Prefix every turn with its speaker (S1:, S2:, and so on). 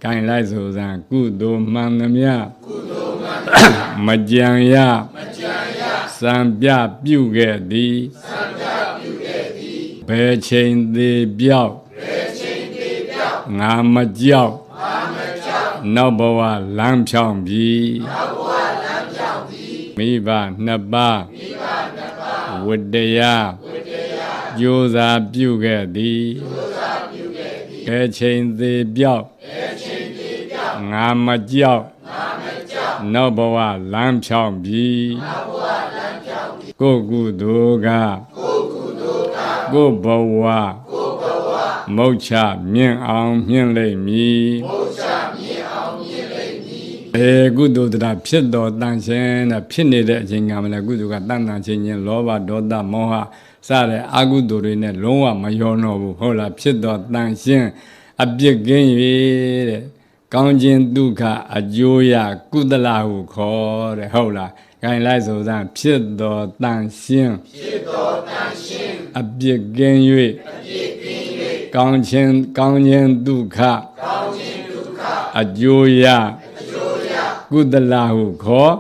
S1: ကိုင်လိုက်ဆိုစံကုသိုလ်မှန်သမျှမကြံရစံပြပြုခဲ့သည်ဘယ်ချိန်သေးပြောက်ငါမကြောက်နောက်ဘဝလမ်းဖြောင်းပြီမိဘနှစ်ပါးဝတ္တရားကြိုးစားပြုခဲ့သည်ဘယ်ချိန်သေးပြောက်ငါမကြောက်နောက်ဘဝလမ်းဖြောင်းပြီကိုယ်ကုသိုလ်ကကိုယ်ဘဝမုတ်ချမြင့်အောင်မြင့်လိမ့်မည်ဘယ်ကုသိုလ်တရားဖြစ်တော်တန်ရှင်းတဲ့ဖြစ်နေတဲ့အချိန်ကမှလည်းကုသိုလ်ကတန်တန်ချင်းချင်းလောဘဒေါသမောဟစတဲ့အကုသိုလ်တွေနဲ့လုံးဝမရောတော့ဘူးဟုတ်လားဖြစ်တော်တန်ရှင်းအပြစ်ကင်း၍တဲ့ကောင်းခြင်းဒုက္ခအကျိုးရကုသလဟုခေါ်တဲ့ဟုတ်လားခိုင်လိုက်ဆိုစမ်းဖြစ်တော်တန်ရှင်းအပြစ်ကင်း၍ကောင်းခြင်းဒုက္ခအကျိုးရကုသလဟုခေါ်